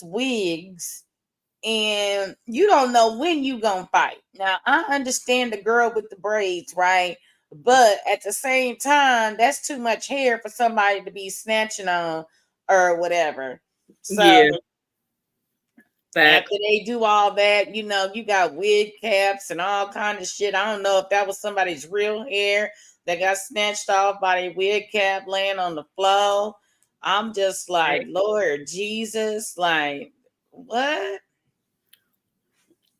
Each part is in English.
wigs, and you don't know when you gonna fight. Now I understand the girl with the braids, right? But at the same time, that's too much hair for somebody to be snatching on or whatever. So Yeah. Back. after they do all that, you got wig caps and all kind of shit. I don't know if that was somebody's real hair that got snatched off by their wig cap laying on the floor. I'm just like, Lord Jesus, like, what?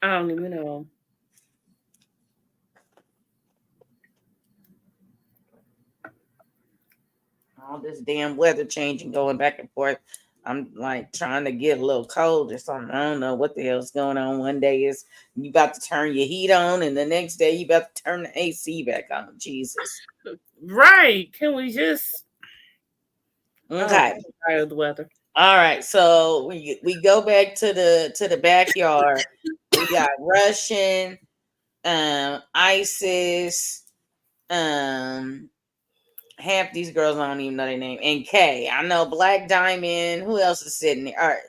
I don't even know. All this damn weather changing, going back and forth. I'm like trying to get a little cold or something. I don't know what the hell's going on. One day is you about to turn your heat on, and the next day you about to turn the AC back on. Jesus. Right. Can we just Okay. I'm tired of the weather. All right. So we go back to the backyard. We got Russian, ISIS, half these girls I don't even know their name, and Kay. I know Black Diamond. Who else is sitting there?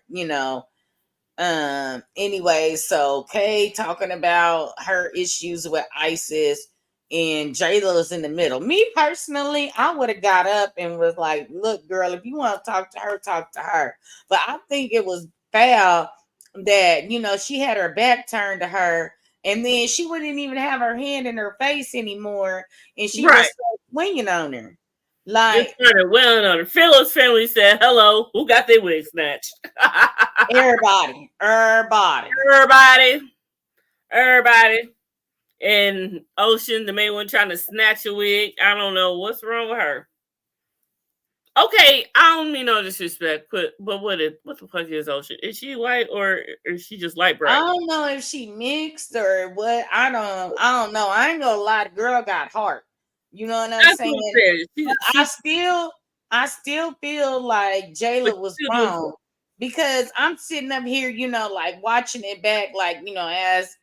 Anyway, so Kay talking about her issues with ISIS, and Jayla's in the middle. Me personally, I would have got up and was like, look, girl, if you want to talk to her, talk to her. But I think it was foul that she had her back turned to her, and then she wouldn't even have her hand in her face anymore, and she Right. just started swinging on her. Just Like, started wailing on her. Phyllis family said, hello, who got their wig snatched? everybody. Everybody. Everybody. And Ocean, the main one trying to snatch a wig. I don't know what's wrong with her. Okay, I don't mean no disrespect, but what the fuck is Ocean? Is she white or is she just light I brown? don't know if she mixed or what. I don't know. I ain't gonna lie, the girl got heart. You know what I'm That's saying? what I'm saying. I still feel like Jayla was wrong, because I'm sitting up here, like watching it back, like,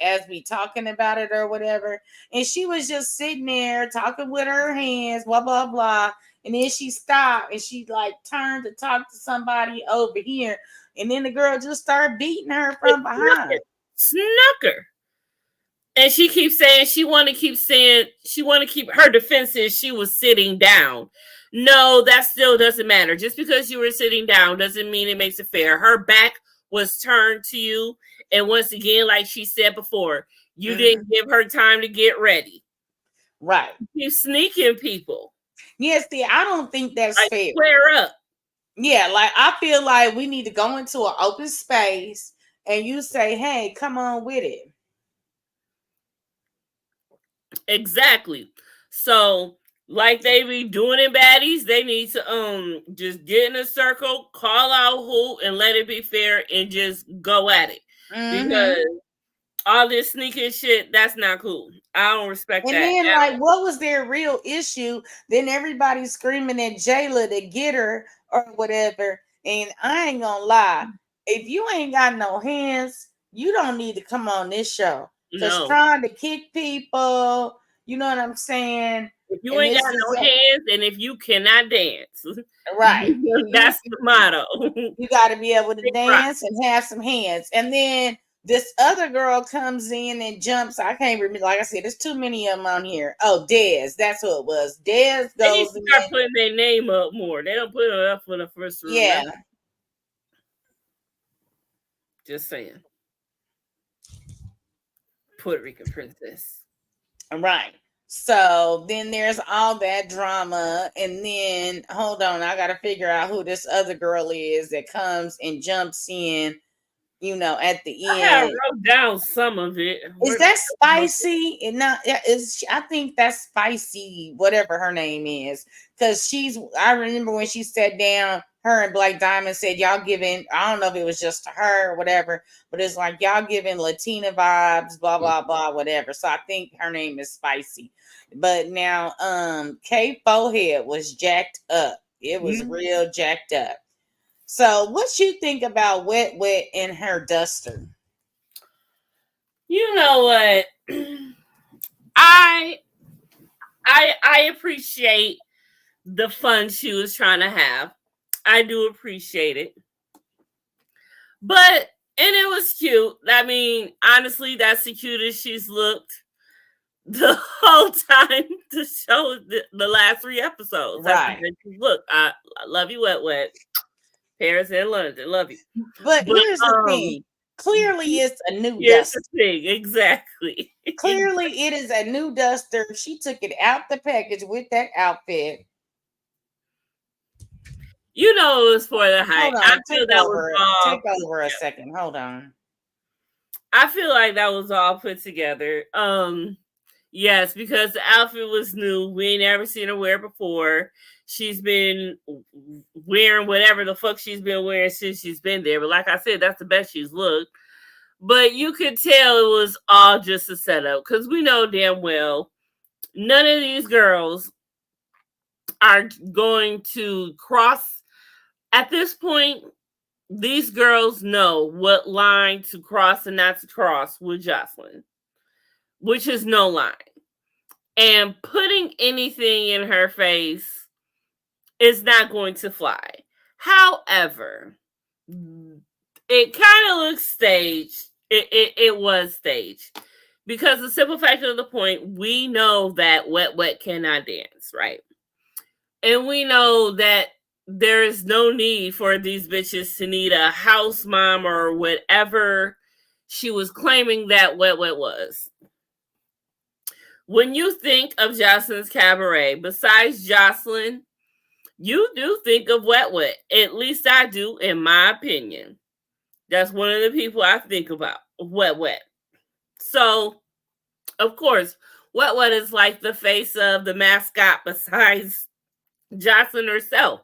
as we talking about it or whatever. And she was just sitting there talking with her hands, blah, blah, blah. And then she stopped and she like turned to talk to somebody over here. And then the girl just started beating her from behind. Snucker. And she keeps saying she want to keep her defense is she was sitting down. No, that still doesn't matter. Just because you were sitting down doesn't mean it makes it fair. Her back was turned to you, and once again, like she said before, you didn't give her time to get ready. Right. You sneaking people. Yes, I don't think that's Like, fair. square up. Yeah, like I feel like we need to go into an open space and you say, "Hey, come on with it." Exactly. So, like they be doing in baddies, they need to just get in a circle, call out who, and let it be fair, and just go at it. Because all this sneaking shit, that's not cool. I don't respect And that. then, like, what was their real issue? Then everybody's screaming at Jayla to get her or whatever. And I ain't gonna lie, if you ain't got no hands, you don't need to come on this show. Because No. trying to kick people, you know what I'm saying? If you And ain't this got is no hands, and if you cannot dance, right. that's the motto. You got to be able to Big rock. dance and have some hands. And then this other girl comes in and jumps. I can't remember. Like I said, there's too many of them on here. Oh, Dez. That's who it was. Dez They need goes to in. start putting their name up more. They don't put it up for the first room. Yeah. Just saying. Puerto Rican princess. Right. So then there's all that drama. And then, hold on, I got to figure out who this other girl is that comes and jumps in, at the I have end. wrote down some of it. Is that Spicy? And not is I think that's Spicy, whatever her name is. Because I remember when she sat down, her and Black Diamond said, y'all giving, I don't know if it was just to her or whatever, but it's like y'all giving Latina vibes, blah, blah, blah, whatever. So I think her name is Spicy. But now K Forehead was jacked up. It was real jacked up. So what you think about Wet Wet and her duster? You know what? I appreciate the fun she was trying to have. I do appreciate it. But and it was cute. I mean, honestly, that's the cutest she's looked the whole time to show the last 3 episodes. That's Right. look, I love you, wet wet. Paris and London, love you. But here's the thing. Clearly, it's a new here's duster. the thing, exactly. Clearly, it is a new duster. She took it out the package with that outfit. You know it was for the hype. Hold on, I feel that was all. Take over a second. Hold on. I feel like that was all put together. Yes, because the outfit was new. We ain't never seen her wear before. She's been wearing whatever the fuck she's been wearing since she's been there. But like I said, that's the best she's looked. But you could tell it was all just a setup because we know damn well none of these girls are going to cross. At this point, these girls know what line to cross and not to cross with Joseline, which is no line. And putting anything in her face is not going to fly. However, it kind of looks staged. It was staged. Because the simple fact of the point, we know that Wet Wet cannot dance, right? And we know that there is no need for these bitches to need a house mom or whatever she was claiming that Wet Wet was. When you think of Joseline's cabaret, besides Joseline, you do think of Wet Wet. At least I do, in my opinion. That's one of the people I think about, Wet Wet. So, of course, Wet Wet is like the face of the mascot besides Joseline herself.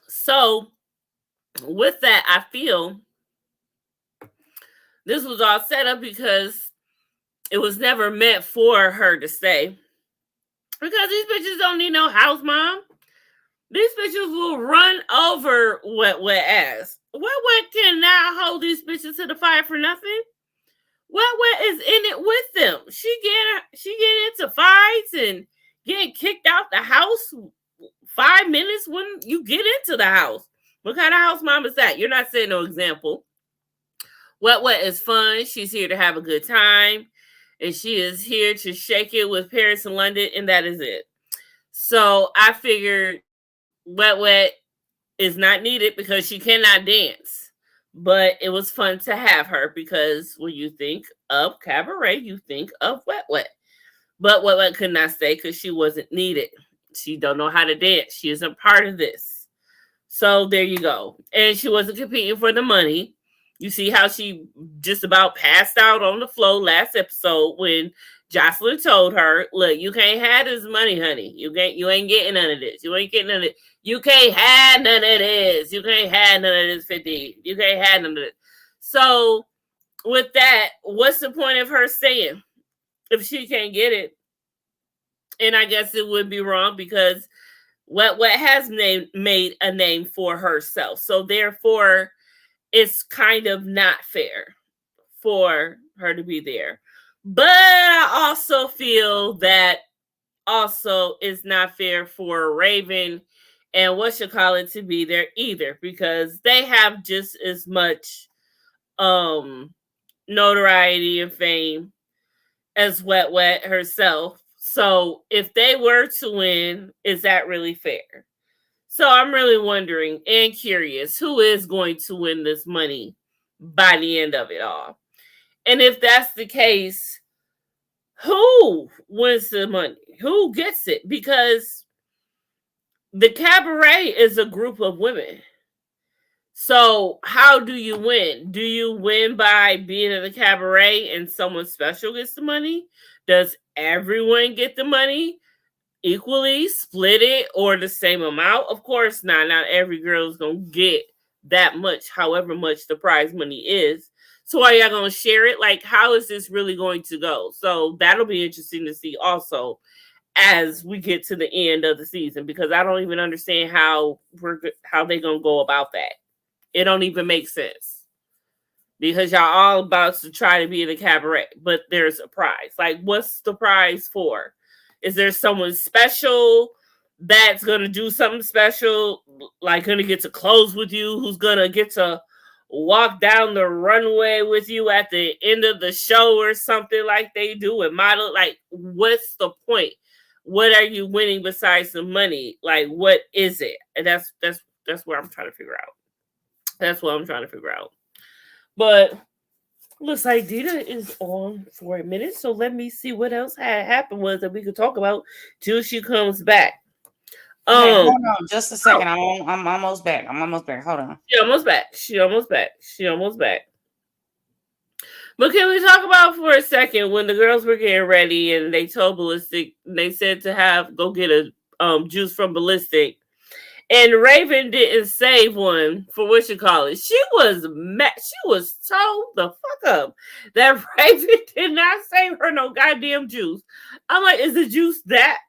So, with that, I feel this was all set up because it was never meant for her to stay. Because these bitches don't need no house mom. These bitches will run over Wet Wet ass. Wet Wet cannot hold these bitches to the fire for nothing. Wet Wet is in it with them. She get into fights and getting kicked out the house 5 minutes when you get into the house. What kind of house mom is that? You're not setting no example. Wet Wet is fun. She's here to have a good time. And she is here to shake it with Paris and London. And that is it. So I figured Wet Wet is not needed because she cannot dance. But it was fun to have her because when you think of cabaret, you think of Wet Wet. But Wet Wet could not stay because she wasn't needed. She don't know how to dance. She isn't part of this. So there you go. And she wasn't competing for the money. You see how she just about passed out on the floor last episode when Joseline told her, look, you can't have this money, honey. You ain't getting none of this. You ain't getting none of it. You can't have none of this. You can't have none of this 50. You can't have none of it. So with that, what's the point of her staying if she can't get it? And I guess it would be wrong because Wet Wet has made a name for herself. So therefore, it's kind of not fair for her to be there. But I also feel that also it's not fair for Raven and to be there either because they have just as much notoriety and fame as Wet Wet herself. So if they were to win, is that really fair? So I'm really wondering and curious who is going to win this money by the end of it all. And if that's the case, who wins the money? Who gets it? Because the cabaret is a group of women. So how do you win? Do you win by being in the cabaret and someone special gets the money? Does everyone get the money? Equally split it or the same amount? Of course not. Not every girl is gonna get that much, however much the prize money is. So are y'all gonna share it? Like, how is this really going to go? So that'll be interesting to see also as we get to the end of the season because I don't even understand how they gonna go about that. It don't even make sense because y'all all about to try to be in the cabaret, but there's a prize. Like, what's the prize for? Is there someone special that's gonna do something special, like gonna get to close with you, who's gonna get to walk down the runway with you at the end of the show or something like they do and model. Like, what's the point? What are you winning besides the money? Like, what is it? And that's what I'm trying to figure out. That's what I'm trying to figure out. But looks like Dita is on for a minute, so let me see what else had happened was that we could talk about till she comes back. Hey, hold on just a second. I'm almost back. I'm almost back. Hold on. She almost back. She almost back. She almost back. But can we talk about for a second when the girls were getting ready and they told Ballistic, they said to go get a juice from Ballistic, and Raven didn't save one for what you call it. She was mad. She was told the fuck up that Raven did not save her no goddamn juice. I'm like, is the juice that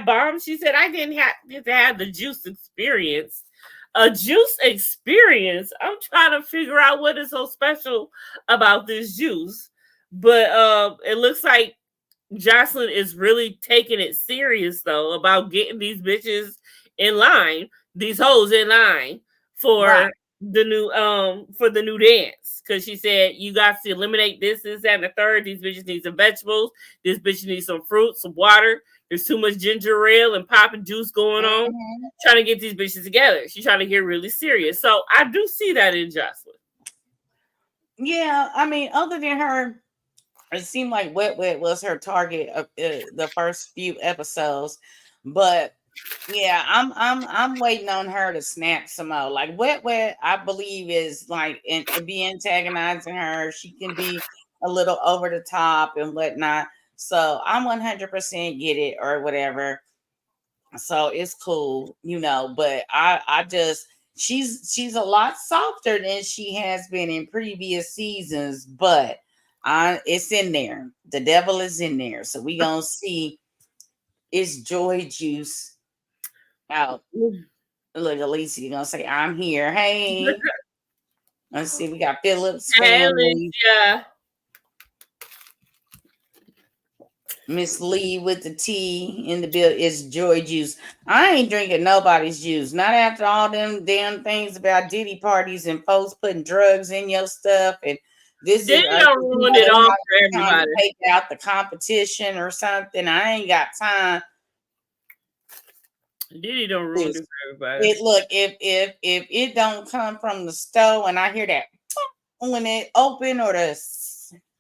bomb? She said, I didn't get to have the juice experience. A juice experience. I'm trying to figure out what is so special about this juice. But it looks like Joseline is really taking it serious though about getting these bitches in line, these hoes in line for the new dance. Cause she said you got to eliminate this, and the third. These bitches need some vegetables. This bitch needs some fruit, some water. There's too much ginger ale and popping juice going on. Trying to get these bitches together. She's trying to get really serious. So I do see that in Joseline. Yeah, I mean, other than her, it seemed like Wet Wet was her target of the first few episodes, but yeah, I'm waiting on her to snap some more. Like Wet Wet, I believe is like be antagonizing her. She can be a little over the top and whatnot. So I'm 100% get it or whatever. So it's cool, but I just she's a lot softer than she has been in previous seasons, but it's in there. The devil is in there. So we gonna see it's joy juice out. Look, Alicia gonna say, I'm here. Hey. Let's see, we got Phillips family. Yeah. Miss Lee with the tea in the bill is joy juice. I ain't drinking nobody's juice. Not after all them damn things about Diddy parties and folks putting drugs in your stuff. And this Diddy don't ruin it all for everybody. Take out the competition or something. I ain't got time. Diddy don't ruin it for everybody. Look, if it don't come from the stove and I hear that when it open or the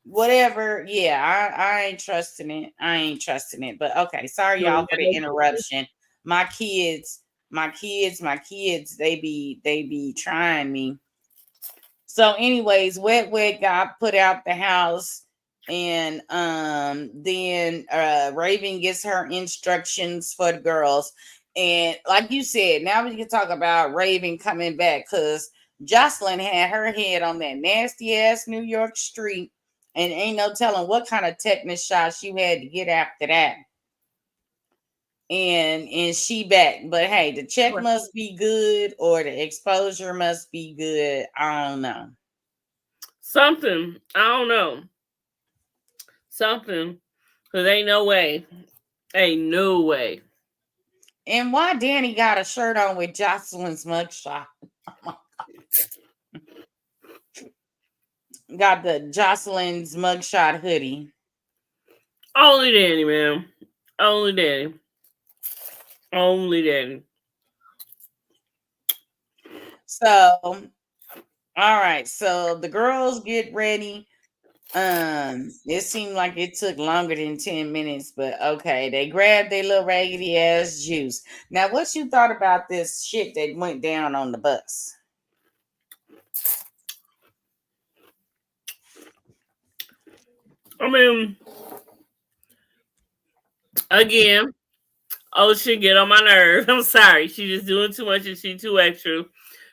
whatever, yeah, I ain't trusting it. But okay, sorry y'all for the interruption. My kids, they be trying me. So anyways, Wet got put out the house, and then Raven gets her instructions for the girls. And like you said, now we can talk about Raven coming back, because Joseline had her head on that nasty ass New York street. And ain't no telling what kind of tetanus shots you had to get after that. And she back. But hey, the check must be good or the exposure must be good. I don't know. Something. I don't know. Something. Because ain't no way. Ain't no way. And why Danny got a shirt on with Joseline's mugshot? Oh my God. Got the Joseline's mugshot hoodie. Only Danny, man. Only Danny. Only Danny. So, all right. So the girls get ready. It seemed like it took longer than 10 minutes, but okay. They grabbed their little raggedy ass juice. Now, what you thought about this shit that went down on the bus? I mean, again, she get on my nerves. I'm sorry. She's just doing too much and she's too extra.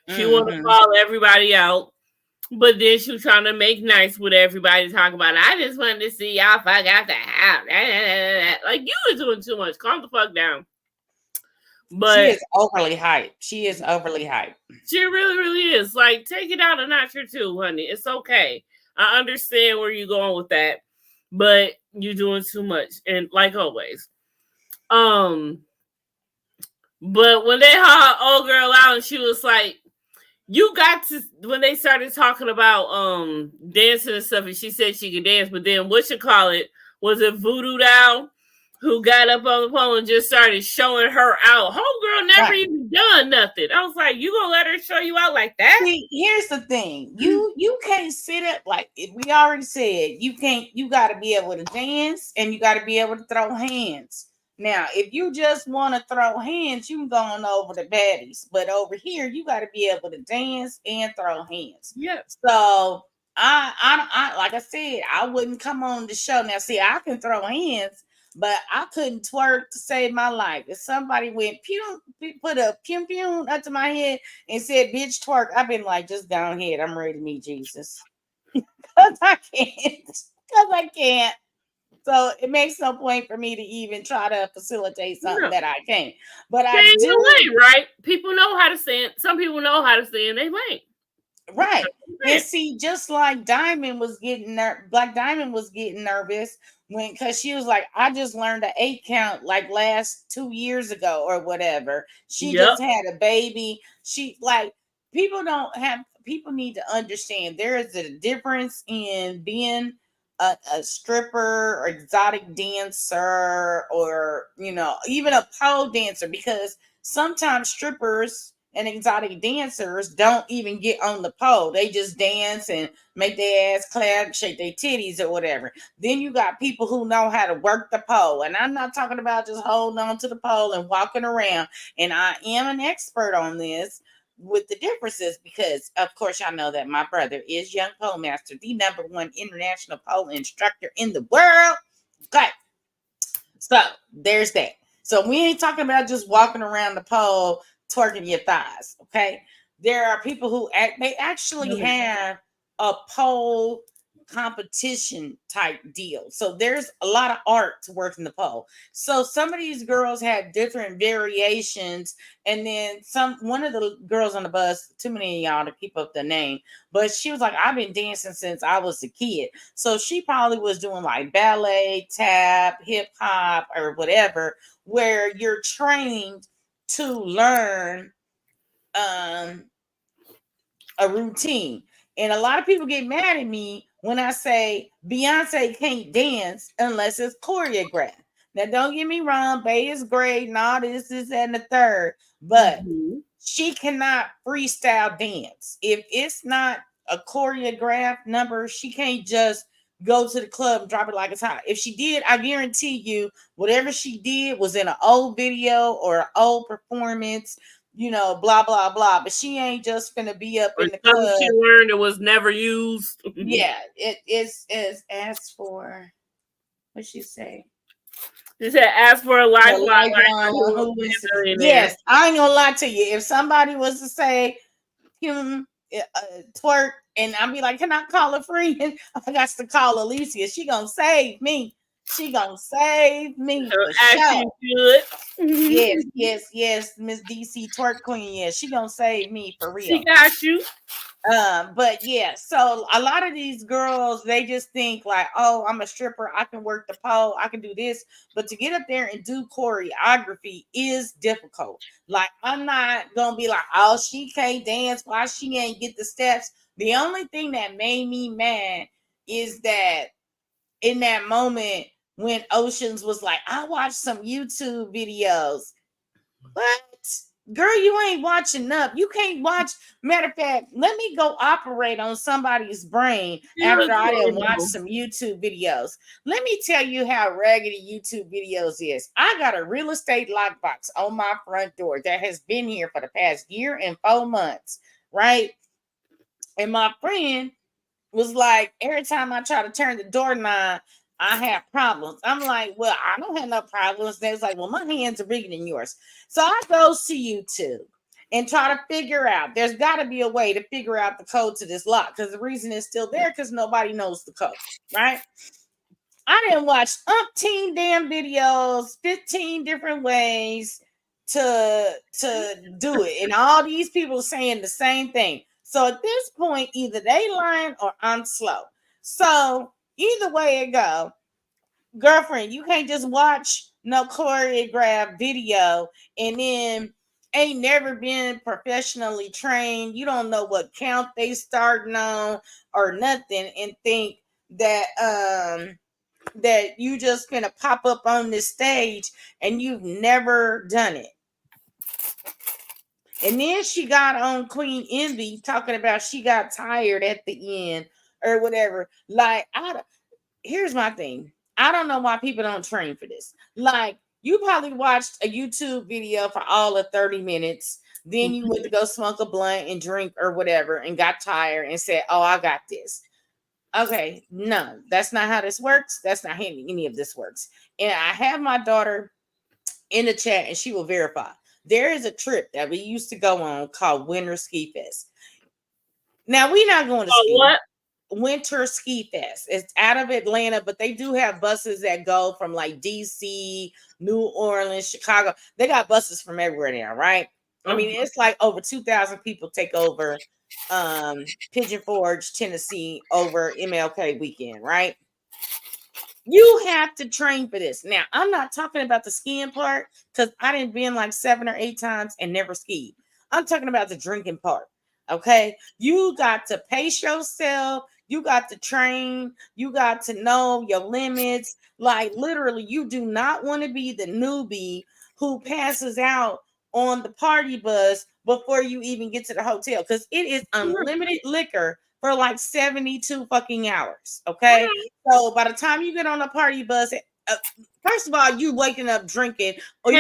She want to call everybody out, but then she was trying to make nice with everybody, talking about, I just wanted to see y'all fuck out the house. Like, you was doing too much. Calm the fuck down. But she is overly hyped. She really, really is. Like, take it out a notch or two, honey. It's okay. I understand where you're going with that, but you're doing too much. And like always, But when they hauled old girl out and she was like, you got to, when they started talking about dancing and stuff, and she said she could dance, but then what you call it, was it Voodoo Doll who got up on the pole and just started showing her out. Homegirl never Right. even done nothing. I was like, you gonna let her show you out like that? See, here's the thing. You can't sit up like we already said. You got to be able to dance and you got to be able to throw hands. Now, if you just want to throw hands, you can go on over to baddies. But over here, you got to be able to dance and throw hands. Yeah. So I like I said, I wouldn't come on the show. Now, see, I can throw hands, but I couldn't twerk to save my life. If somebody went pew, put a pew pew up to my head and said, bitch, twerk, I've been like, just down ahead. I'm ready to meet Jesus. Because I can't. Because I can't. So it makes no point for me to even try to facilitate something that I can't. But I do. Lane, right? People know how to sing. Some people know how to sing. They lane. Right. And see, just like Diamond was getting Black Diamond was getting nervous because she was like, I just learned an 8 count like last 2 years ago or whatever. She just had a baby. She like people need to understand there is a difference in being a stripper or exotic dancer or even a pole dancer, because sometimes strippers and exotic dancers don't even get on the pole. They just dance and make their ass clap, shake their titties or whatever. Then you got people who know how to work the pole. And I'm not talking about just holding on to the pole and walking around. And I am an expert on this with the differences because, of course, y'all know that my brother is Young Pole Master, the #1 international pole instructor in the world. Okay. So there's that. So we ain't talking about just walking around the pole twerking your thighs, okay? There are people who actually have a pole competition type deal. So there's a lot of art to working the pole. So some of these girls have different variations, and then one of the girls on the bus, too many of y'all to keep up the name, but she was like, I've been dancing since I was a kid. So she probably was doing like ballet, tap, hip hop, or whatever, where you're trained to learn a routine. And a lot of people get mad at me when I say Beyonce can't dance unless it's choreographed. Now, don't get me wrong, Bay is great and all this, and the third, but she cannot freestyle dance. If it's not a choreographed number, she can't just go to the club and drop it like it's hot. If she did, I guarantee you, whatever she did was in an old video or an old performance, blah, blah, blah. But she ain't just gonna be up in the club. She learned it was never used. Yeah, it is as for what she say. She said, ask for a lifeline. Yes, I ain't gonna lie to you. If somebody was to say, twerk, and I'd be like, can I call a friend? I got to call Alicia. She gonna save me. She gonna save me. Yes, Miss DC Twerk Queen. Yeah, she gonna save me for real. She got you. But yeah, so a lot of these girls, they just think like, oh, I'm a stripper, I can work the pole, I can do this. But to get up there and do choreography is difficult. Like, I'm not gonna be like, oh, she can't dance, why she ain't get the steps. The only thing that made me mad is that in that moment when Oceans was like, I watched some YouTube videos. What? Girl, you ain't watching up. You can't watch. Matter of fact, let me go operate on somebody's brain after I didn't watch some YouTube videos. Let me tell you how raggedy YouTube videos is. I got a real estate lockbox on my front door that has been here for the past year and 4 months, right? And my friend was like, every time I try to turn the door knob, I have problems. I'm like, well, I don't have no problems. They was like, well, my hands are bigger than yours. So I go to YouTube and try to figure out, there's got to be a way to figure out the code to this lock, because the reason it's still there because nobody knows the code, right? I didn't watch umpteen damn videos, 15 different ways to do it. And all these people saying the same thing. So at this point, either they lying or I'm slow. So either way it go, girlfriend, you can't just watch no choreographed video and then ain't never been professionally trained. You don't know what count they starting on or nothing, and think that you just gonna pop up on this stage and you've never done it. And then she got on Queen Envy talking about she got tired at the end or whatever. Like, here's my thing. I don't know why people don't train for this. Like, you probably watched a YouTube video for all of 30 minutes. Then you went to go smoke a blunt and drink or whatever and got tired and said, oh, I got this. Okay, no, that's not how this works. That's not how any of this works. And I have my daughter in the chat and she will verify. There is a trip that we used to go on called Winter Ski Fest. Now, we're not going to ski. What? Winter Ski Fest. It's out of Atlanta, but they do have buses that go from like DC, New Orleans, Chicago. They got buses from everywhere now, right? I mean, it's like over 2,000 people take over Pigeon Forge, Tennessee over MLK weekend, right? You have to train for this. Now, I'm not talking about the skiing part because I didn't been like 7 or 8 times and never skied. I'm talking about the drinking part. Okay. You got to pace yourself. You got to train. You got to know your limits. Like, literally, you do not want to be the newbie who passes out on the party bus before you even get to the hotel, because it is unlimited liquor for like 72 fucking hours. Okay. So by the time you get on the party bus, first of all, you waking up drinking or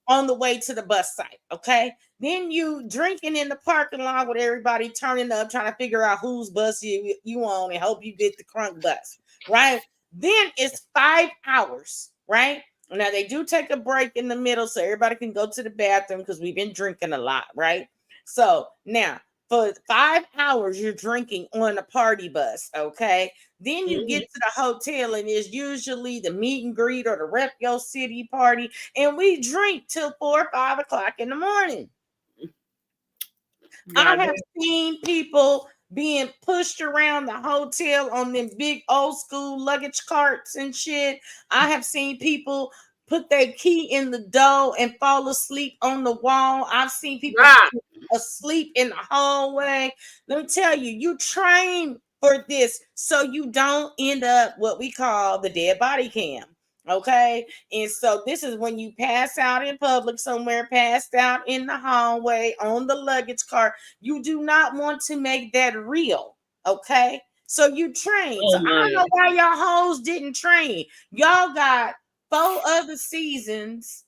on the way to the bus site. Okay. Then you drinking in the parking lot with everybody turning up, trying to figure out whose bus you on and hope you get the crunk bus. Right. Then it's 5 hours. Right. Now they do take a break in the middle so everybody can go to the bathroom because we've been drinking a lot. Right. So now, for 5 hours, you're drinking on a party bus, okay? Then you get to the hotel, and it's usually the meet and greet or the Rep Your City party, and we drink till 4 or 5 o'clock in the morning. I have seen people being pushed around the hotel on them big old school luggage carts and shit. I have seen people put their key in the door and fall asleep on the wall. I've seen people asleep in the hallway. Let me tell you, you train for this so you don't end up what we call the dead body cam. Okay. And so this is when you pass out in public somewhere, passed out in the hallway, on the luggage cart. You do not want to make that real. Okay. So you train. So I don't know why y'all hoes didn't train. Y'all got 4 other seasons,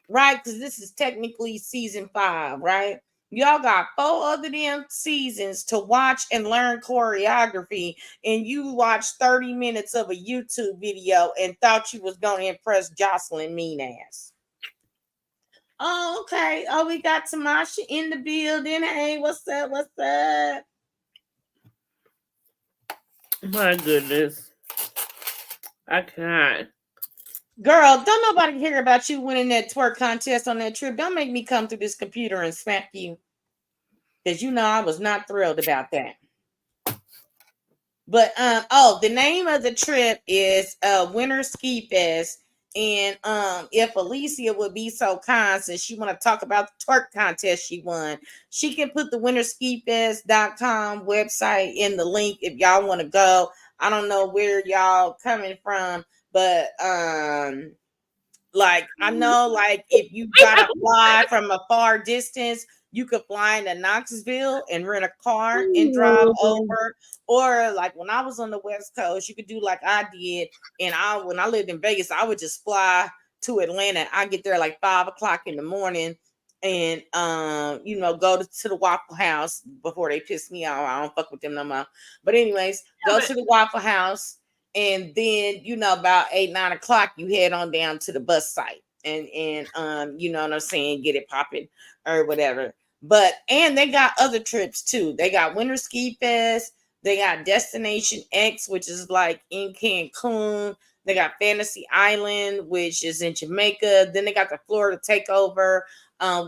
right? Because this is technically season 5, right? Y'all got 4 other damn seasons to watch and learn choreography, and you watched 30 minutes of a YouTube video and thought you was going to impress Joseline mean ass. Oh, okay. Oh, we got Tamasha in the building. Hey, what's up? What's up? My goodness. I can't. Girl, don't nobody hear about you winning that twerk contest on that trip. Don't make me come through this computer and smack you. Because you know I was not thrilled about that. But the name of the trip is Winter Ski Fest. And if Alicia would be so kind, since she want to talk about the twerk contest she won, she can put the winterskifest.com website in the link if y'all want to go. I don't know where y'all coming from, but like I know, like if you gotta fly from a far distance, you could fly into Knoxville and rent a car and drive over. Or like when I was on the West Coast, you could do like I did. And when I lived in Vegas, I would just fly to Atlanta. I get there like 5 o'clock in the morning and go to the Waffle House before they piss me off. I don't fuck with them no more. But anyways, go to the Waffle House. And then, about 8, 9 o'clock, you head on down to the bus site and you know what I'm saying, get it popping or whatever. And they got other trips too. They got Winter Ski Fest. They got Destination X, which is like in Cancun. They got Fantasy Island, which is in Jamaica. Then they got the Florida Takeover,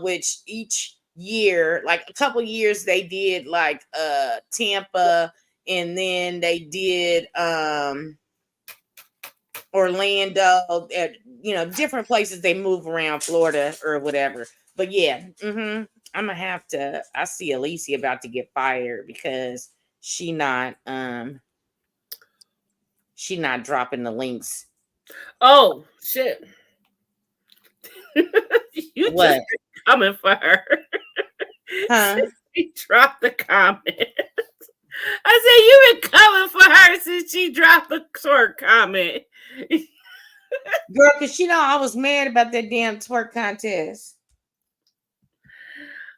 which each year, like a couple years, they did like Tampa. And then they did Orlando, at different places they move around Florida or whatever. But yeah, I'm gonna have to. I see Alicia about to get fired because she not dropping the links. Oh shit! You just What? coming for her. Huh? She dropped the comment. I said you been coming for her since she dropped the short comment. Girl, because I was mad about that damn twerk contest.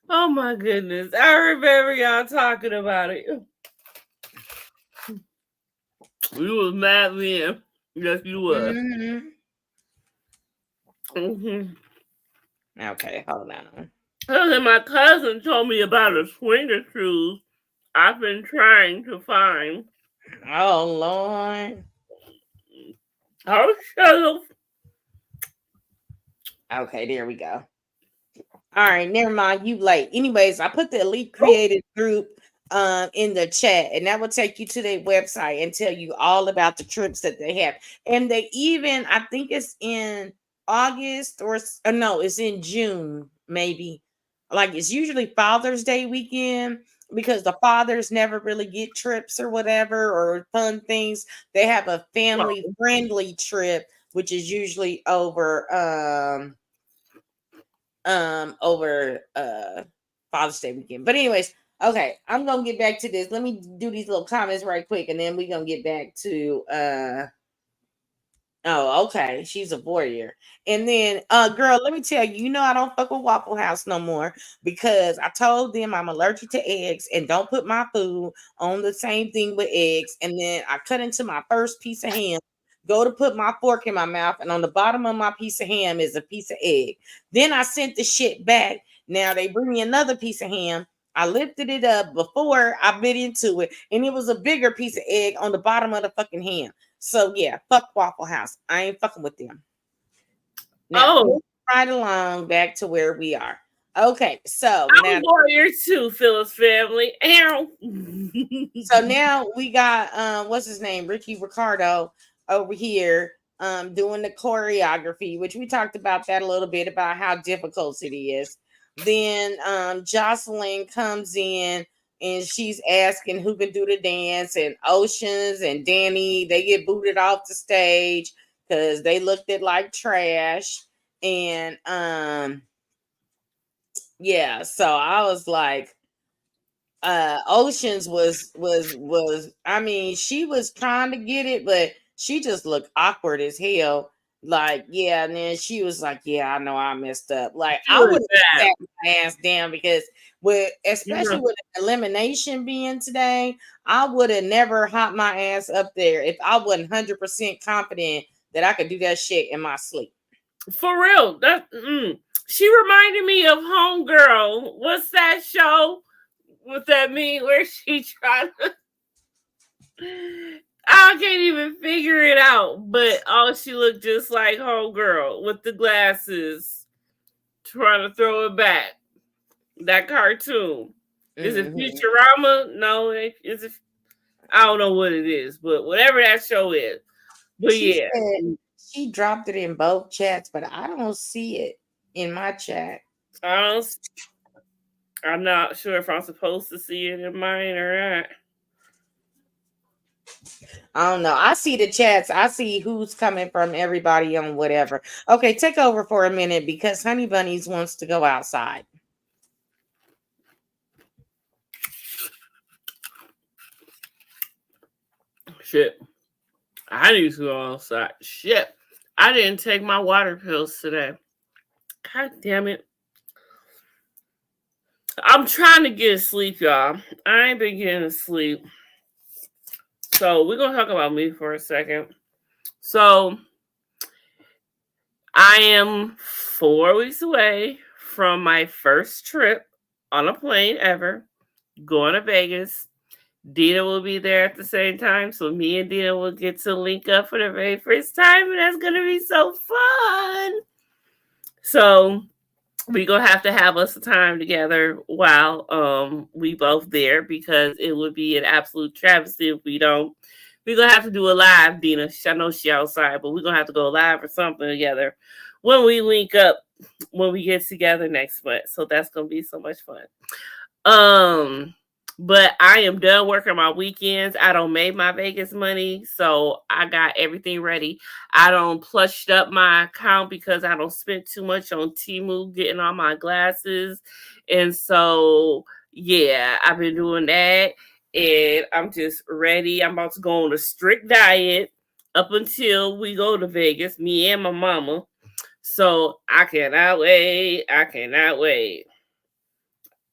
Oh my goodness. I remember y'all talking about it. You was mad then. Yes, you was. Okay, hold on. And my cousin told me about a swinger cruise I've been trying to find. Oh Lord. Oh, shut up. Okay, there we go. All right, never mind. You late. Anyways, I put the Elite Creative Group in the chat, and that will take you to their website and tell you all about the trips that they have. And they even, I think it's in August or no, it's in June, maybe. Like it's usually Father's Day weekend because the fathers never really get trips or whatever or fun things. They have a family friendly trip, which is usually over Father's Day weekend. But anyways, okay, I'm gonna get back to this. Let me do these little comments right quick, and then we're gonna get back to oh, okay. She's a warrior. And then girl, let me tell you, I don't fuck with Waffle House no more because I told them I'm allergic to eggs and don't put my food on the same thing with eggs. And then I cut into my first piece of ham, go to put my fork in my mouth, and on the bottom of my piece of ham is a piece of egg. Then I sent the shit back. Now they bring me another piece of ham. I lifted it up before I bit into it, and it was a bigger piece of egg on the bottom of the fucking ham. So yeah, fuck Waffle House. I ain't fucking with them. Now, right along back to where we are. Okay, so I'm a warrior too, Phyllis family. So now we got what's his name, Ricky Ricardo over here doing the choreography, which we talked about that a little bit about how difficult it is. Then Joseline comes in and she's asking who can do the dance, and Oceans and Danny, they get booted off the stage because they looked at like trash. And yeah, so I was like, Oceans was I mean, she was trying to get it, but she just looked awkward as hell. Like, yeah, and then she was like, yeah, I know I messed up. Like, I would have sat my ass down because especially with elimination being today, I would have never hopped my ass up there if I wasn't 100% confident that I could do that shit in my sleep. For real. She reminded me of Homegirl. What's that show? What that mean? Where she tried to I can't even figure it out. But she looked just like Homegirl with the glasses, trying to throw it back. That cartoon. Is it Futurama? No, is it? I don't know what it is, but whatever that show is. But said she dropped it in both chats, but I don't see it in my chat. I'm not sure if I'm supposed to see it in mine or not. I don't know. I see the chats. I see who's coming from everybody on whatever. Okay, take over for a minute because Honey Bunnies wants to go outside. Shit. I need to go outside. Shit. I didn't take my water pills today. God damn it. I'm trying to get sleep, y'all. I ain't been getting sleep. So we're going to talk about me for a second. So I am 4 weeks away from my first trip on a plane ever, going to Vegas. Dina will be there at the same time, so me and Dina will get to link up for the very first time, and that's going to be so fun. So we're going to have us a time together while we both there, because it would be an absolute travesty if we don't, We're gonna have to do a live, Dina. I know she outside, but we're gonna have to go live or something together when we link up, when we get together next month. So that's gonna be so much fun. But I am done working my weekends. I don't make my Vegas money, so I got everything ready. I don't plushed up my account because I don't spend too much on Temu getting all my glasses. And so yeah, I've been doing that. And I'm just ready. I'm about to go on a strict diet up until we go to Vegas, me and my mama. So I cannot wait. I cannot wait.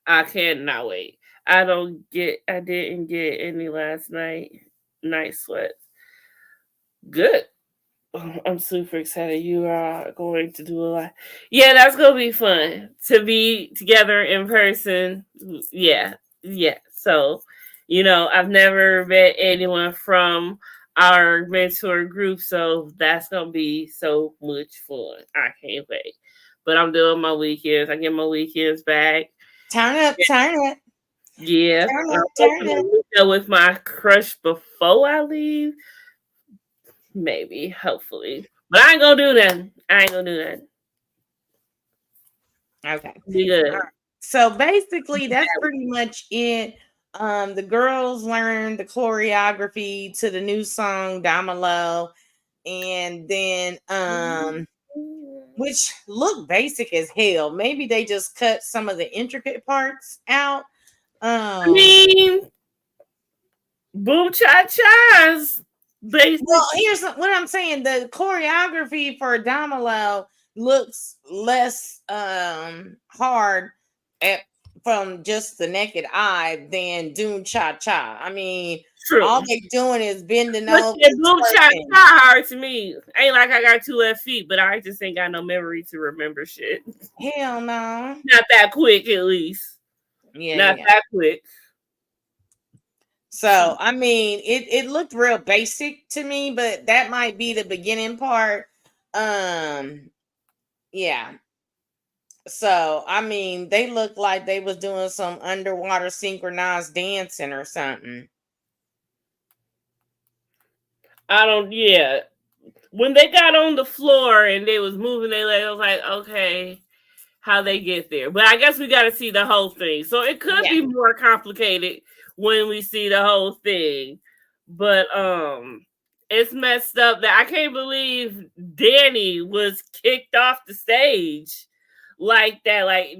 I cannot wait. I didn't get any last night. Night sweat. Good. I'm super excited. You are going to do a lot. Yeah, that's gonna be fun to be together in person. Yeah, yeah. So, I've never met anyone from our mentor group, so that's gonna be so much fun. I can't wait. But I'm doing my weekends. I get my weekends back. Turn up, turn up. Yeah, Turn I'm up, turn hoping up. to meet up with my crush before I leave. Maybe, hopefully. But I ain't gonna do that. I ain't gonna do that. Okay. Be good. So basically, that's pretty much it. The girls learned the choreography to the new song Damalo, and then which look basic as hell. Maybe they just cut some of the intricate parts out. I mean, boom cha chas. Well, here's what I'm saying. The choreography for Damalo looks less hard from just the naked eye than Doom Cha Cha. I mean, True. all they doing is bending But over. boom cha cha hard to me. Ain't like I got 2 left feet, but I just ain't got no memory to remember shit. Hell no. Not that quick, at least. Yeah, not that quick. So I mean, it looked real basic to me, but that might be the beginning part. Yeah. So I mean, they looked like they was doing some underwater synchronized dancing or something. Yeah. When they got on the floor and they was moving their legs, I was like, okay, how they get there. But I guess we got to see the whole thing. So it could be more complicated when we see the whole thing. But it's messed up that I can't believe Danny was kicked off the stage like that. Like,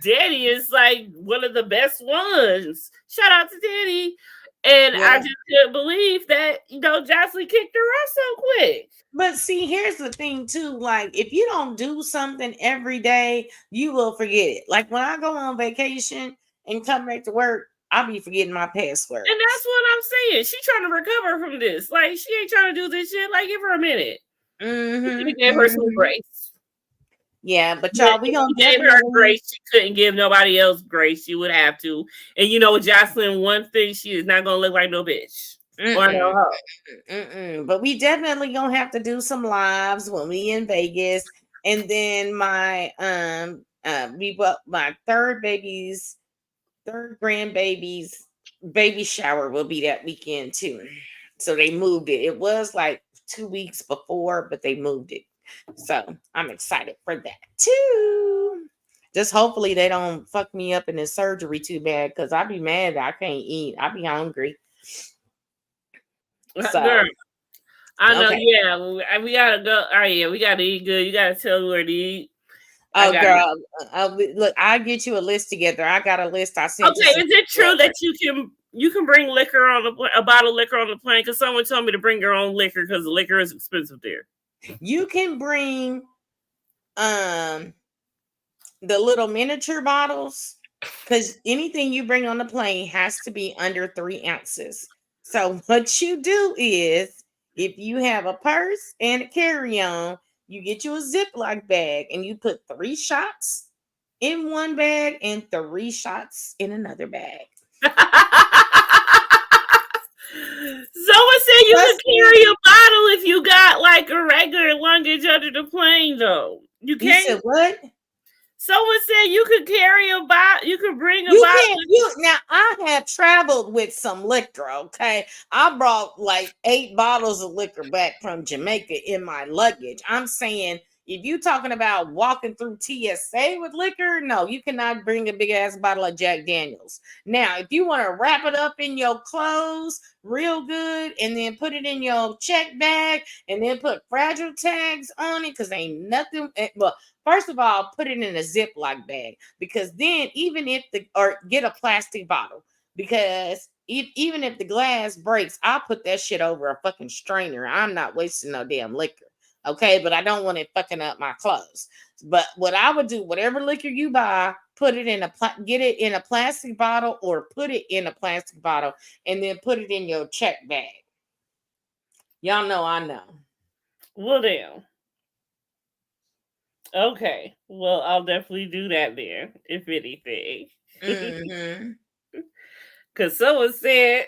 Danny is like one of the best ones. Shout out to Danny. And I just couldn't believe that, Joseline kicked her off so quick. But see, here's the thing too. Like, if you don't do something every day, you will forget it. Like when I go on vacation and come back to work, I'll be forgetting my password. And that's what I'm saying. She's trying to recover from this. Like, she ain't trying to do this shit. Like, give her a minute. Give her some grace. Yeah, but y'all, we gonna give her grace. She couldn't give nobody else grace. She would have to. And with Joseline, one thing, she is not gonna look like no bitch. Or no hoe. But we definitely gonna have to do some lives when we in Vegas. And then my my third grandbaby's baby shower will be that weekend too. So they moved it. It was like 2 weeks before, but they moved it. So I'm excited for that too. Just hopefully they don't fuck me up in the surgery too bad, because I'd be mad that I can't eat. I'd be hungry. So, girl, I know. Okay. Yeah, we gotta go. Oh yeah, we gotta eat good. You gotta tell me where to eat. Oh, girl, look, I'll get you a list together. I got a list. I sent. Okay, is it true that you can bring liquor on a bottle of liquor on the plane? Because someone told me to bring your own liquor because the liquor is expensive there. You can bring the little miniature bottles, because anything you bring on the plane has to be under 3 ounces. So what you do is, if you have a purse and a carry-on, you get you a Ziploc bag and you put 3 shots in one bag and 3 shots in another bag. Someone said you could carry a bottle if you got like a regular luggage under the plane, though. You can't. You said what? Someone said you could carry a bottle. You could bring a bottle. Now I have traveled with some liquor, okay? I brought like 8 bottles of liquor back from Jamaica in my luggage. I'm saying, if you talking about walking through TSA with liquor, no, you cannot bring a big ass bottle of Jack Daniels. Now, if you want to wrap it up in your clothes real good and then put it in your check bag and then put fragile tags on it, because ain't nothing. Well, first of all, put it in a Ziploc bag, because then even if or get a plastic bottle, because even if the glass breaks, I'll put that shit over a fucking strainer. I'm not wasting no damn liquor. Okay, but I don't want it fucking up my clothes. But what I would do, whatever liquor you buy, put it in get it in a plastic bottle, or put it in a plastic bottle and then put it in your check bag. Y'all know I know. Well, damn. Okay. Well, I'll definitely do that there, if anything. Mm-hmm. Because someone said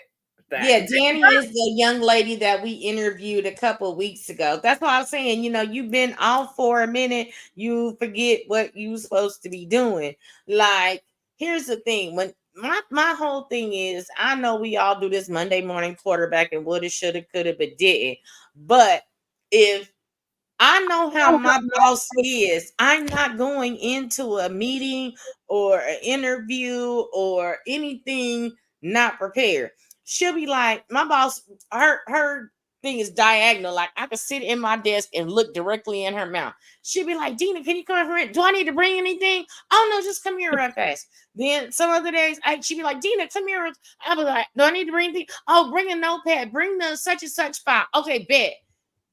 that. Yeah, Danny is the young lady that we interviewed a couple weeks ago. That's why I'm saying, you've been off for a minute. You forget what you supposed to be doing. Like, here's the thing. When my whole thing is, I know we all do this Monday morning quarterback and woulda, shoulda, coulda, but didn't. But if I know how my boss is, I'm not going into a meeting or an interview or anything not prepared. She'll be like, my boss, her thing is diagonal. Like, I could sit in my desk and look directly in her mouth. She'll be like, Dina, can you come here? Do I need to bring anything? Oh no, just come here real fast. Then some other days, she'd be like, Dina, come here. I'll be like, do I need to bring anything? Oh, bring a notepad, bring the such and such file. Okay, bet.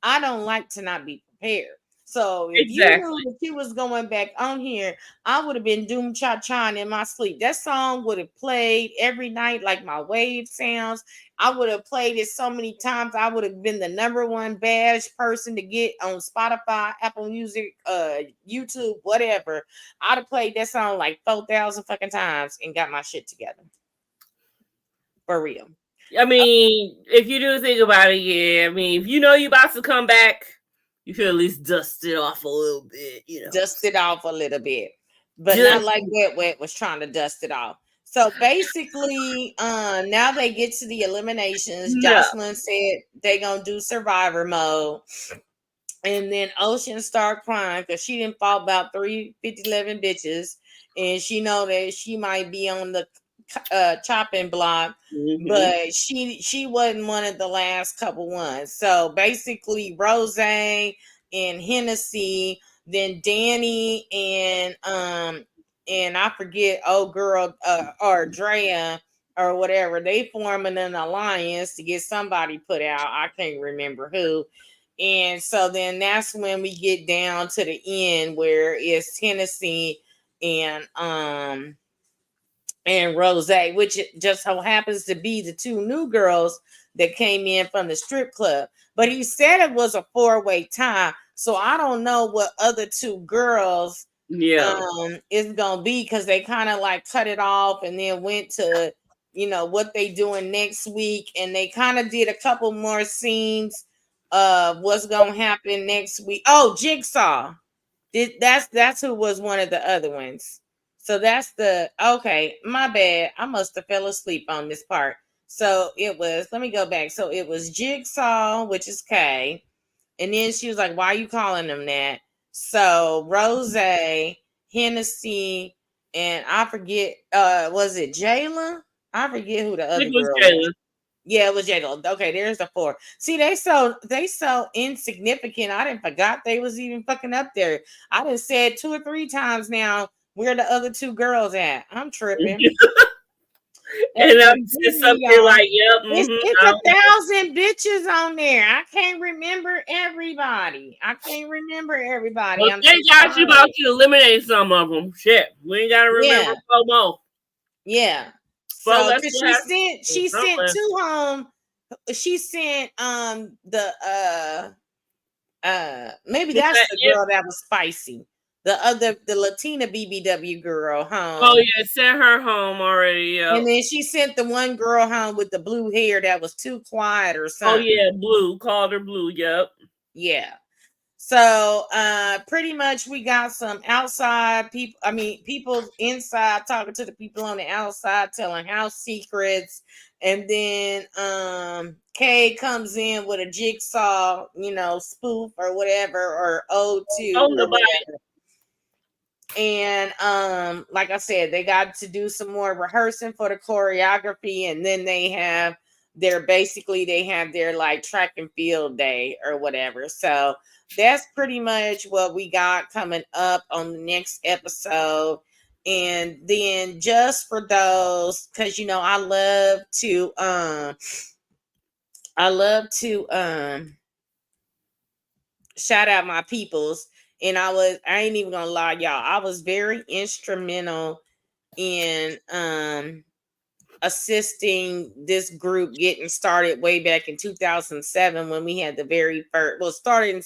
I don't like to not be prepared. So if you knew that you was going back on here, I would have been doom cha cha in my sleep. That song would have played every night like my wave sounds. I would have played it so many times. I would have been the #1 badge person to get on Spotify, Apple Music, YouTube, whatever. I'd have played that song like 4,000 fucking times and got my shit together. For real. I mean, if you do think about it, yeah. I mean, if you know you're about to come back, you should at least dust it off a little bit, Dust it off a little bit. But not like Wet was trying to dust it off. So basically, now they get to the eliminations. Joseline said they gonna do survivor mode. And then Ocean start crying because she didn't fall about 311 bitches. And she know that she might be on the chopping block, but she wasn't one of the last couple ones. So basically Rose and Hennessy, then Danny and I forget old girl or Drea or whatever, they forming an alliance to get somebody put out. I can't remember who. And so then that's when we get down to the end where it's Hennessy and Rose, which just so happens to be the 2 new girls that came in from the strip club. But he said it was a 4-way tie, so I don't know what other 2 girls is gonna be, because they kind of like cut it off and then went to what they doing next week, and they kind of did a couple more scenes of what's gonna happen next week. Oh, Jigsaw. That's who was one of the other ones. So that's okay, my bad. I must have fell asleep on this part. So it was, let me go back. So it was Jigsaw, which is K. And then she was like, why are you calling them that? So Rose, Hennessy, and I forget, was it Jayla? I forget who the other girl was. Yeah, it was Jayla. Okay, there's the 4. See, they so insignificant. I didn't forgot they was even fucking up there. I done said 2 or 3 times now, where the other 2 girls at? I'm tripping. And I'm just up here like, yep. It's 1,000 bitches on there. I can't remember everybody. Well, thank God you about to eliminate some of them. Shit, we ain't gotta remember FOMO. Yeah. So she sent 2 home. She sent maybe that's the girl that was spicy. The Latina BBW girl home. Oh yeah, sent her home already. Yeah. And then she sent the one girl home with the blue hair that was too quiet or something. Oh yeah, Blue, called her Blue. Yep. Yeah. So pretty much we got some outside people, I mean people inside talking to the people on the outside, telling house secrets. And then Kay comes in with a jigsaw, spoof or whatever, or ode Oh, to or nobody. whatever. And like I said, they got to do some more rehearsing for the choreography, and then they have their like track and field day or whatever. So that's pretty much what we got coming up on the next episode. And then just for those, because I love to shout out my peoples. And I ain't even gonna lie, y'all, I was very instrumental in assisting this group getting started way back in 2007, when we had the very first, well, started in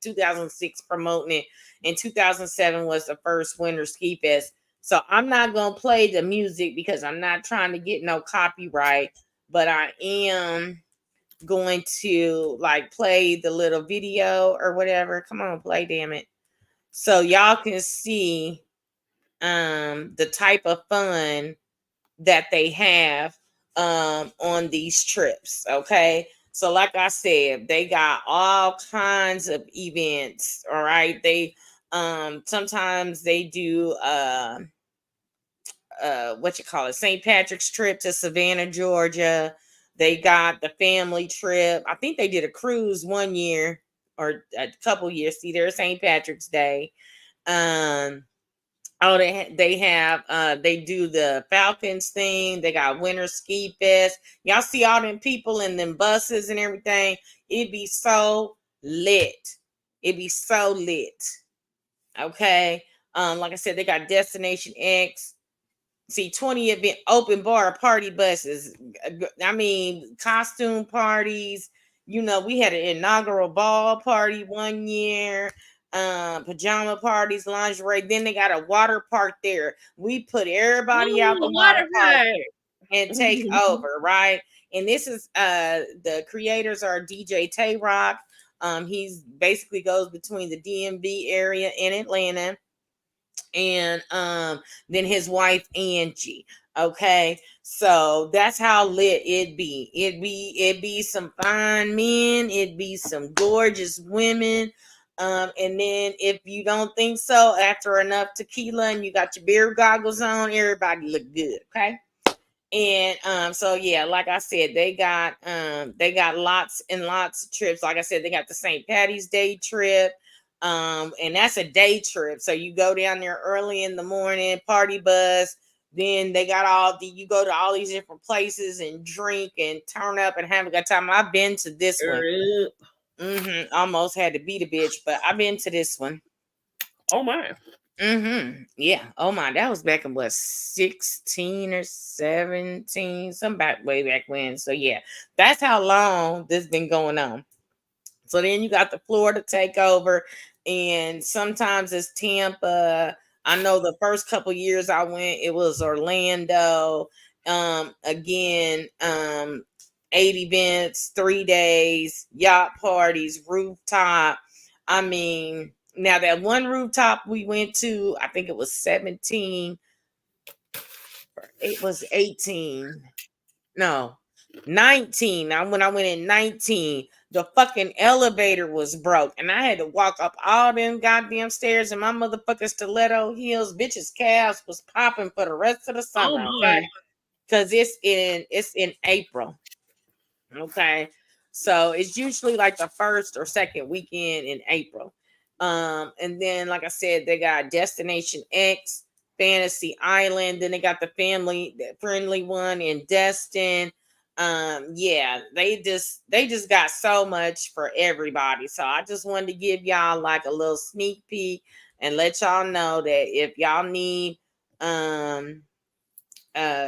2006 promoting it, and 2007 was the first Winter Ski Fest. So I'm not gonna play the music because I'm not trying to get no copyright, but I am going to like play the little video or whatever. Come on, play, damn it. So y'all can see the type of fun that they have on these trips. Okay. So like I said, they got all kinds of events. All right. They sometimes they do what you call it, St. Patrick's trip to Savannah, Georgia. They got the family trip. I think they did a cruise one year or a couple years. See, there's St. Patrick's Day. Um, oh, they do the Falcons thing. They got Winter Ski Fest. Y'all see all them people in them buses and everything. It'd be so lit. It'd be so lit. Okay. Like I said, they got Destination X. See, 20 event open bar party buses. I mean, costume parties. We had an inaugural ball party one year, pajama parties, lingerie. Then they got a water park there. We put everybody out the Ooh, water park water and take park. over, right? And this is the creators are DJ Tay Rock. He's basically goes between the DMV area and Atlanta, and then his wife Angie. Okay, so that's how lit it be. It be some fine men, it be some gorgeous women. And then if you don't think so, after enough tequila and you got your beer goggles on, everybody look good. Okay. And so yeah, like I said, they got lots and lots of trips. Like I said, they got the St. Patty's Day trip. And that's a day trip. So you go down there early in the morning, party bus. Then they got you go to all these different places and drink and turn up and have a good time. I've been to this one. Almost had to beat a bitch, but I've been to this one. Oh my. Yeah. Oh my, that was back in what, 16 or 17, some back way back when. So yeah, that's how long this been going on. So then you got the Florida takeover, and sometimes it's Tampa. I know the first couple years I went, it was Orlando. Again, 8 events, 3 days, yacht parties, rooftop. I mean, now that one rooftop we went to, I think it was 17. It was 18. No, 19. Now, when I went in 19, the fucking elevator was broke, and I had to walk up all them goddamn stairs in my motherfucking stiletto heels. Bitches' calves was popping for the rest of the Oh summer, my. okay? Because it's in April. Okay. So it's usually like the first or second weekend in April. And then, like I said, they got Destination X, Fantasy Island. Then they got the family friendly one in Destin. Yeah, they just got so much for everybody. So I just wanted to give y'all like a little sneak peek and let y'all know that if y'all need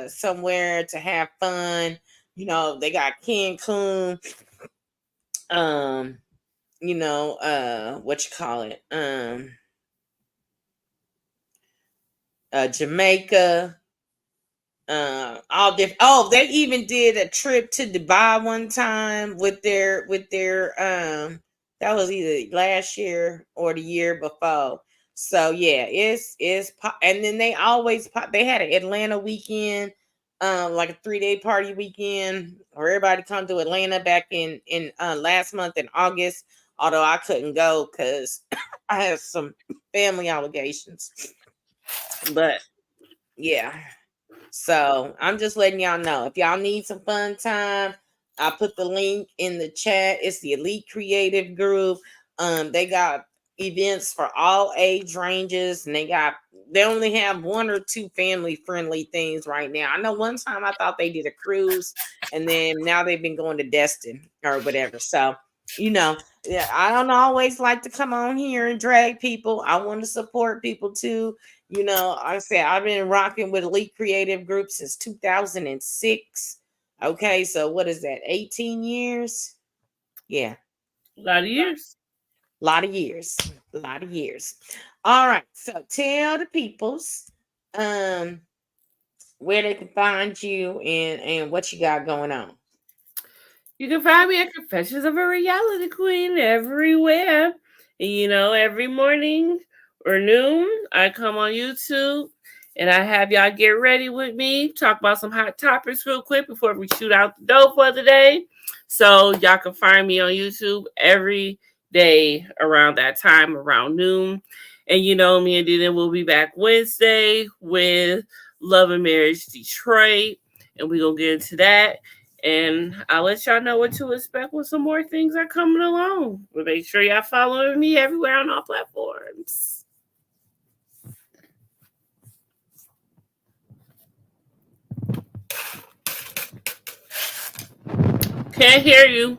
somewhere to have fun, they got Cancun, um, what you call it, Jamaica, all different. Oh, they even did a trip to Dubai one time with their That was either last year or the year before. So yeah, and then they always pop. They had an Atlanta weekend, like a 3 day party weekend where everybody come to Atlanta back in last month in August. Although I couldn't go because I had some family obligations. But yeah, so I'm just letting y'all know if y'all need some fun time, I put the link in the chat. It's the Elite Creative Group. They got events for all age ranges, and they only have one or two family friendly things right now. I know one time I thought they did a cruise, and then now they've been going to Destin or whatever. So yeah, I don't always like to come on here and drag people. I want to support people too. I said I've been rocking with Elite Creative Group since 2006. Okay, so what is that? 18 years? Yeah. A lot of years. A lot of years. A lot of years. All right. So tell the peoples where they can find you and what you got going on. You can find me at Confessions of a Reality Queen everywhere. And, every morning or noon, I come on YouTube and I have y'all get ready with me, talk about some hot topics real quick before we shoot out the dope for the day. So y'all can find me on YouTube every day around that time, around noon. And me and Dina will be back Wednesday with Love and Marriage Detroit. And we're going to get into that. And I'll let y'all know what to expect when some more things are coming along. But make sure y'all following me everywhere on all platforms. Can't hear you.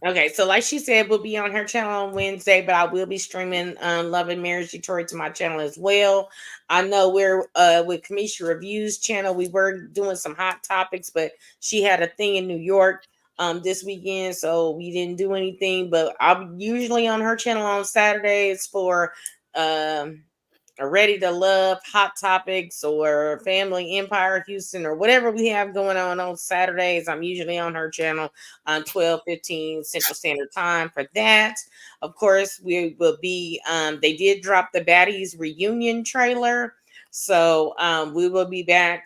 Okay, so like she said, we'll be on her channel on Wednesday, but I will be streaming Love and Marriage Detroit to my channel as well. I know we're with Kamisha Reviews channel. We were doing some hot topics, but she had a thing in New York this weekend, so we didn't do anything. But I'm usually on her channel on Saturdays for Ready to Love, Hot Topics, or Family Empire Houston, or whatever we have going on Saturdays. I'm usually on her channel on 12:15 Central Standard Time for that. Of course, we will be they did drop the Baddies reunion trailer. So we will be back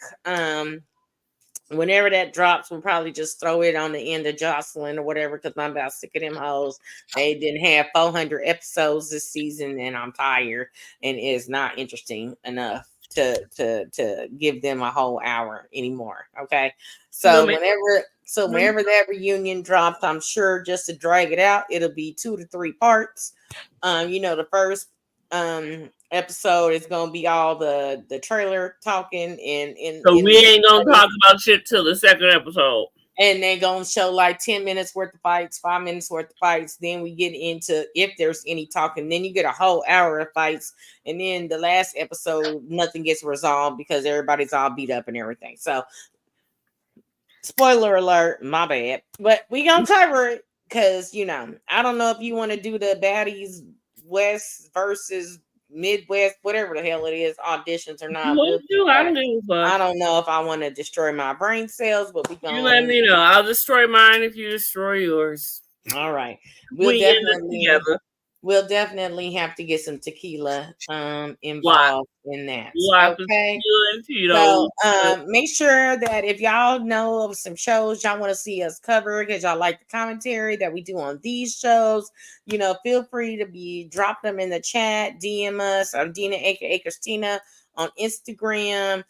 whenever that drops. We'll probably just throw it on the end of Joseline or whatever, because I'm about sick of them hoes. They didn't have 400 episodes this season, and I'm tired, and it's not interesting enough to give them a whole hour anymore. Okay, so whenever that reunion drops, I'm sure just to drag it out, it'll be 2 to 3 parts. The first episode is gonna be all the trailer talking and so we ain't gonna talk about shit till the second episode. And they're gonna show like 10 minutes worth of fights, 5 minutes worth of fights. Then we get into if there's any talking. Then you get a whole hour of fights, and then the last episode nothing gets resolved because everybody's all beat up and everything. So spoiler alert, my bad. But we gonna cover it because I don't know if you want to do the Baddies West versus Midwest, whatever the hell it is, auditions or not. I don't know if I want to destroy my brain cells, but we gonna. You let me know. I'll destroy mine if you destroy yours. All right, we'll definitely have to get some tequila involved in that. Okay. So make sure that if y'all know of some shows y'all want to see us cover because y'all like the commentary that we do on these shows, feel free to drop them in the chat, DM us. I'm Dina aka Christina on Instagram.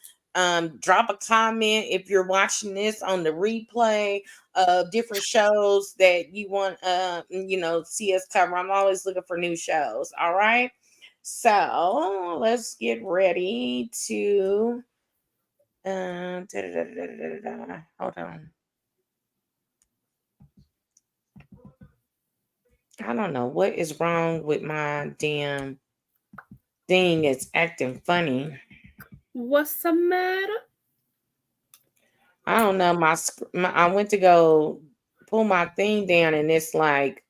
Drop a comment if you're watching this on the replay of different shows that you want see us cover. I'm always looking for new shows. All right, so let's get ready to hold on. I don't know what is wrong with my damn thing. It's acting funny. What's the matter? I don't know. I went to go pull my thing down, and it's like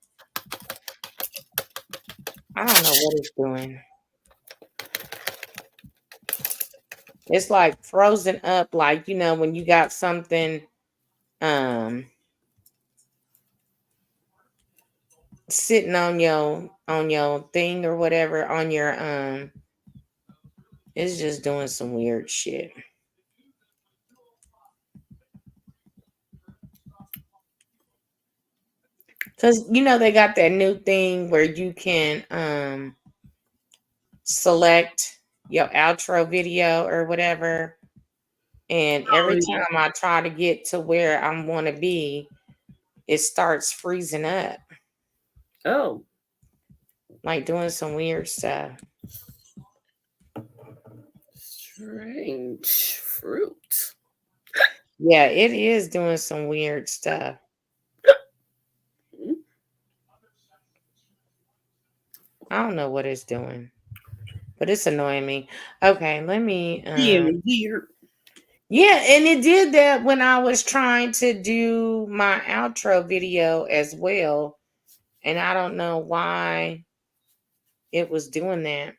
I don't know what it's doing. It's like frozen up, like when you got something. sitting on your thing or whatever on your it's just doing some weird shit. Cause they got that new thing where you can select your outro video or whatever. And every Oh, yeah. time I try to get to where I want to be, it starts freezing up. Oh, Like doing some weird stuff. strange fruit. Yeah, it is doing some weird stuff. I don't know what it's doing, but it's annoying me. Okay, let me Being weird. yeah, and it did that when I was trying to do my outro video as well. And I don't know why it was doing that.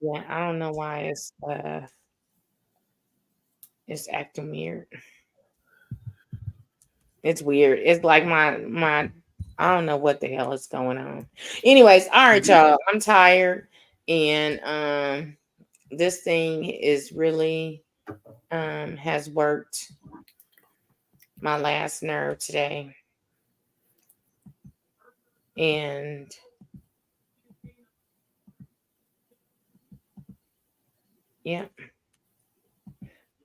Yeah, I don't know why it's acting weird. It's weird. It's like my I don't know what the hell is going on. Anyways, all right, y'all. I'm tired and this thing is really has worked my last nerve today. And yeah,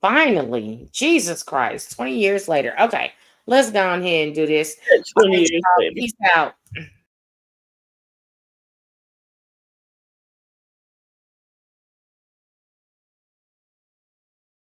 finally, Jesus Christ, 20 years later. Okay, let's go on ahead and do this. All 20 right, years y'all. later. Peace out.